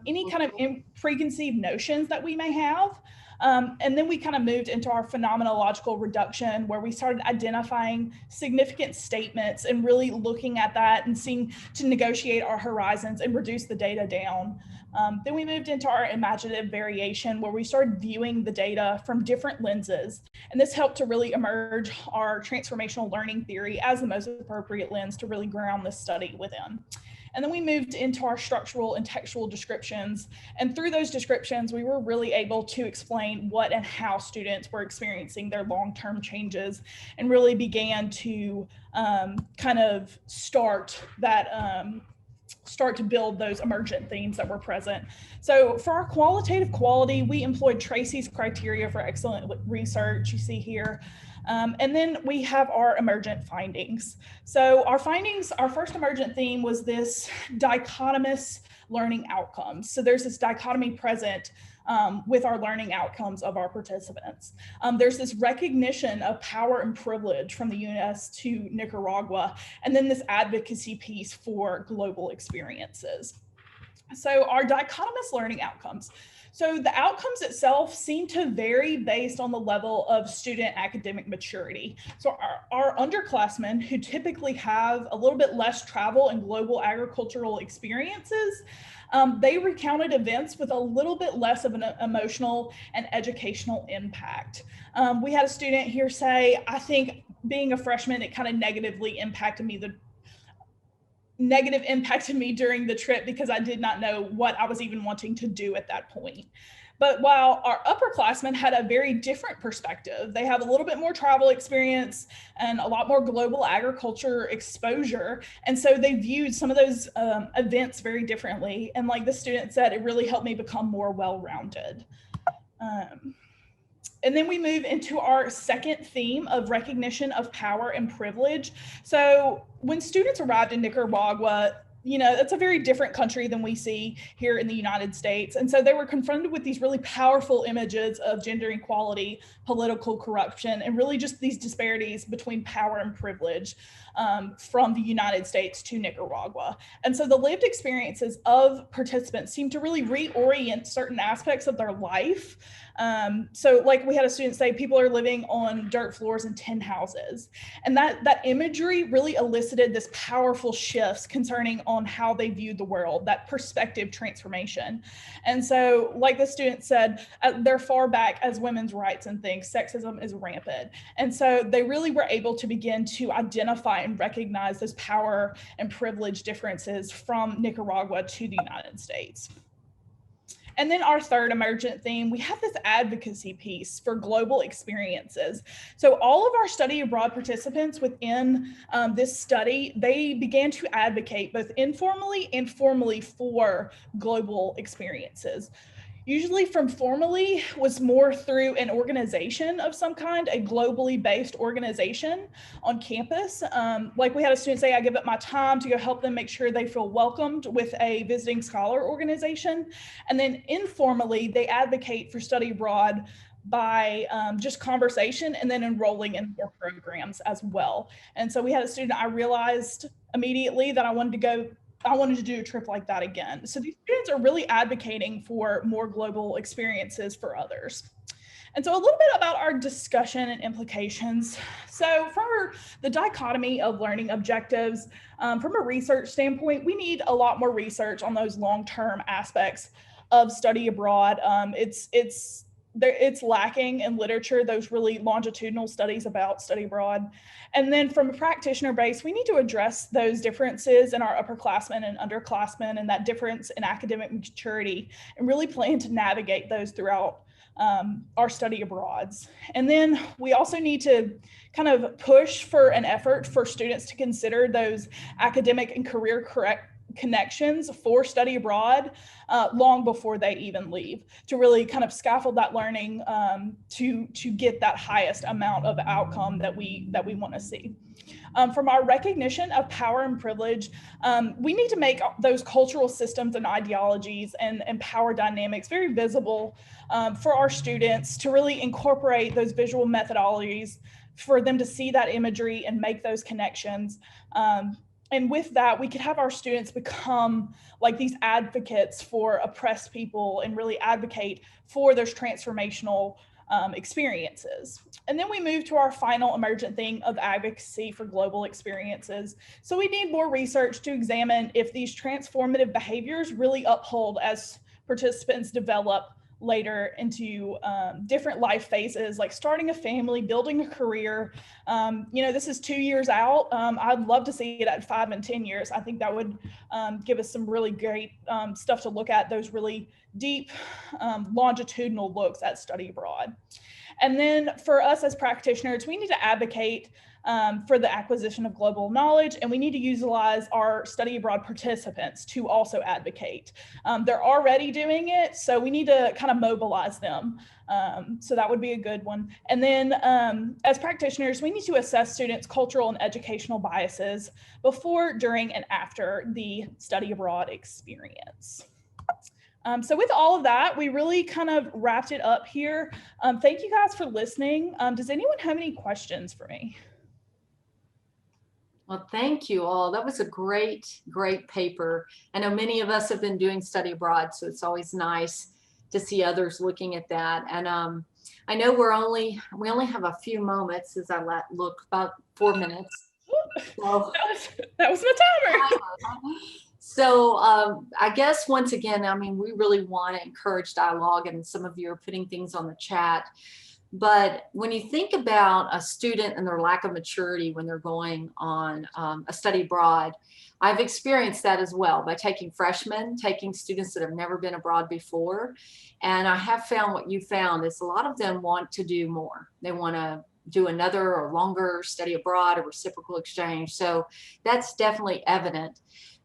any kind of preconceived notions that we may have. And then we kind of moved into our phenomenological reduction, where we started identifying significant statements and really looking at that and seeing to negotiate our horizons and reduce the data down. Then we moved into our imaginative variation, where we started viewing the data from different lenses. And this helped to really emerge our transformational learning theory as the most appropriate lens to really ground this study within. And then we moved into our structural and textual descriptions. And through those descriptions, we were really able to explain what and how students were experiencing their long-term changes, and really began to kind of start to build those emergent themes that were present. So for our qualitative quality, we employed Tracy's criteria for excellent research, you see here. And then we have our emergent findings. So our findings, our first emergent theme was this dichotomous learning outcomes. So there's this dichotomy present with our learning outcomes of our participants. There's this recognition of power and privilege from the U.S. to Nicaragua, and then this advocacy piece for global experiences. So our dichotomous learning outcomes. So the outcomes itself seem to vary based on the level of student academic maturity. So our underclassmen, who typically have a little bit less travel and global agricultural experiences, they recounted events with a little bit less of an emotional and educational impact. We had a student here say, I think being a freshman, it kind of negatively impacted me during the trip because I did not know what I was even wanting to do at that point. But while our upperclassmen had a very different perspective, they have a little bit more travel experience and a lot more global agriculture exposure. And so they viewed some of those events very differently. And like the student said, it really helped me become more well-rounded. And then we move into our second theme of recognition of power and privilege. So when students arrived in Nicaragua, you know, it's a very different country than we see here in the United States. And so they were confronted with these really powerful images of gender equality, political corruption, and really just these disparities between power and privilege from the United States to Nicaragua. And so the lived experiences of participants seem to really reorient certain aspects of their life. So like we had a student say, people are living on dirt floors in tin houses. And that imagery really elicited this powerful shifts concerning on how they viewed the world, that perspective transformation. And so like the student said, they're far back as women's rights and things, sexism is rampant. And so they really were able to begin to identify and recognize those power and privilege differences from Nicaragua to the United States. And then our third emergent theme, we have this advocacy piece for global experiences. So all of our study abroad participants within this study, they began to advocate both informally and formally for global experiences. Usually from formally was more through an organization of some kind, a globally based organization on campus. Like we had a student say, I give up my time to go help them make sure they feel welcomed with a visiting scholar organization. And then informally, they advocate for study abroad by just conversation and then enrolling in more programs as well. And so we had a student, I realized immediately that I wanted to do a trip like that again. So these students are really advocating for more global experiences for others. And so a little bit about our discussion and implications. So for the dichotomy of learning objectives, from a research standpoint, we need a lot more research on those long-term aspects of study abroad. It's lacking in literature, those really longitudinal studies about study abroad. And then from a practitioner base, we need to address those differences in our upperclassmen and underclassmen and that difference in academic maturity and really plan to navigate those throughout our study abroads. And then we also need to kind of push for an effort for students to consider those academic and career connections for study abroad long before they even leave, to really kind of scaffold that learning to get that highest amount of outcome that we want to see. From our recognition of power and privilege, we need to make those cultural systems and ideologies and power dynamics very visible for our students, to really incorporate those visual methodologies for them to see that imagery and make those connections. And with that, we could have our students become like these advocates for oppressed people and really advocate for those transformational experiences. And then we move to our final emergent thing of advocacy for global experiences. So we need more research to examine if these transformative behaviors really uphold as participants develop later into different life phases, like starting a family, building a career. This is 2 years out. I'd love to see it at 5 and 10 years. I think that would give us some really great stuff to look at, those really deep longitudinal looks at study abroad. And then for us as practitioners, we need to advocate for the acquisition of global knowledge, and we need to utilize our study abroad participants to also advocate. They're already doing it, so we need to kind of mobilize them. So that would be a good one. And then as practitioners, we need to assess students' cultural and educational biases before, during, and after the study abroad experience. So with all of that, we really kind of wrapped it up here. Thank you guys for listening. Does anyone have any questions for me? Well, thank you all. That was a great, great paper. I know many of us have been doing study abroad, so it's always nice to see others looking at that. And I know we only have a few moments, as I look, about 4 minutes. So, that was my timer. So I guess once again, I mean, we really want to encourage dialogue, and some of you are putting things on the chat. But when you think about a student and their lack of maturity when they're going on a study abroad, I've experienced that as well by taking freshmen, taking students that have never been abroad before. And I have found what you found is a lot of them want to do more. They want to do another or longer study abroad or reciprocal exchange. So that's definitely evident.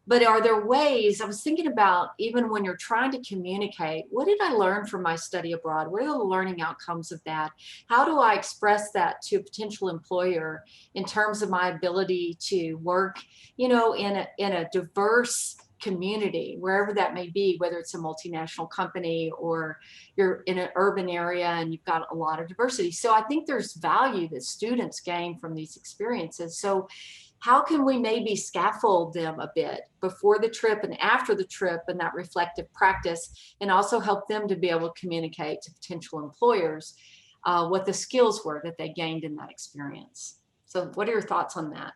But are there ways, I was thinking about, even when you're trying to communicate, what did I learn from my study abroad? What are the learning outcomes of that? How do I express that to a potential employer in terms of my ability to work, in a diverse community, wherever that may be, whether it's a multinational company or you're in an urban area and you've got a lot of diversity. So I think there's value that students gain from these experiences. So how can we maybe scaffold them a bit before the trip and after the trip and that reflective practice, and also help them to be able to communicate to potential employers what the skills were that they gained in that experience? So what are your thoughts on that?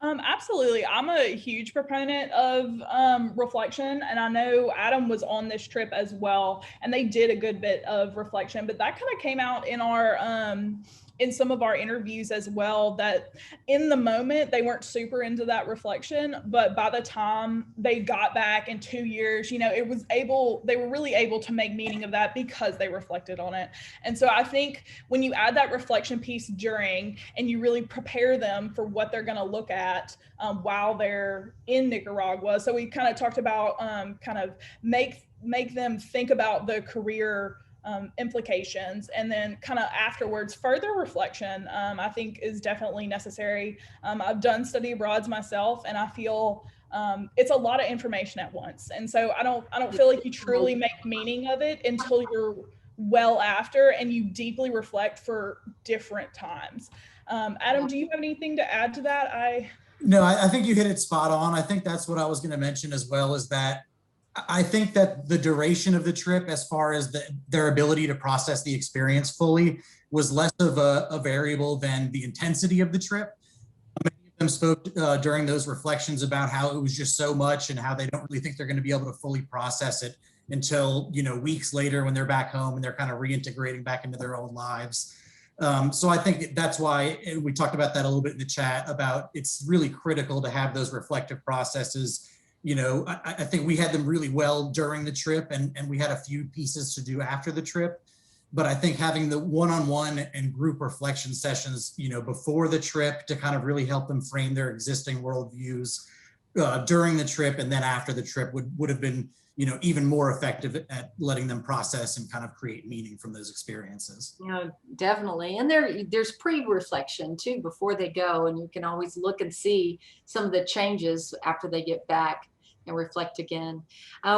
Absolutely. I'm a huge proponent of reflection, and I know Adam was on this trip as well, and they did a good bit of reflection, but that kind of came out in our in some of our interviews as well, that in the moment they weren't super into that reflection, but by the time they got back in 2 years, they were really able to make meaning of that because they reflected on it. And so I think when you add that reflection piece during, and you really prepare them for what they're going to look at while they're in Nicaragua. So we kind of talked about kind of make them think about the career implications, and then kind of afterwards further reflection I think is definitely necessary. I've done study abroads myself, and I feel it's a lot of information at once, and so I don't feel like you truly make meaning of it until you're well after and you deeply reflect for different times. Adam, do you have anything to add to that? No, I think you hit it spot on. I think that's what I was going to mention as well, is that I think that the duration of the trip, as far as their ability to process the experience fully, was less of a variable than the intensity of the trip. Many of them spoke during those reflections about how it was just so much, and how they don't really think they're going to be able to fully process it until weeks later when they're back home and they're kind of reintegrating back into their own lives. So I think that's why, and we talked about that a little bit in the chat, about it's really critical to have those reflective processes. I think we had them really well during the trip, and we had a few pieces to do after the trip. But I think having the one-on-one and group reflection sessions, before the trip, to kind of really help them frame their existing worldviews, during the trip and then after the trip would have been, even more effective at letting them process and kind of create meaning from those experiences. Definitely. And there's pre-reflection too before they go, and you can always look and see some of the changes after they get back and reflect again.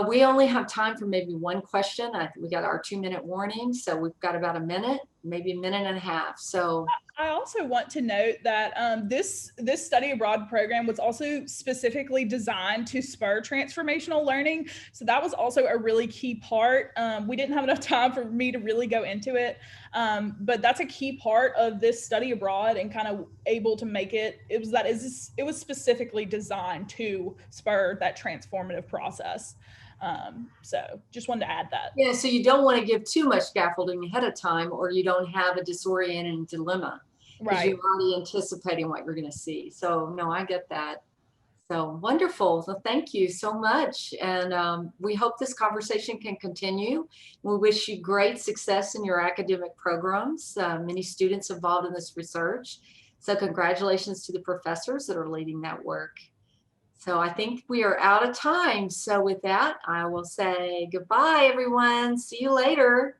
We only have time for maybe one question. We got our 2-minute warning, so we've got about a minute, maybe a minute and a half. So I also want to note that this study abroad program was also specifically designed to spur transformational learning. So that was also a really key part. We didn't have enough time for me to really go into it, but that's a key part of this study abroad and kind of able to make it. It was specifically designed to spur that transformative process. So just wanted to add that. yeah, so you don't want to give too much scaffolding ahead of time, or you don't have a disorienting dilemma. Because Right. you're already anticipating what you're going to see. So no, I get that. So wonderful. So thank you so much. And we hope this conversation can continue. We wish you great success in your academic programs. Many students involved in this research. So congratulations to the professors that are leading that work. So I think we are out of time. So with that, I will say goodbye, everyone. See you later.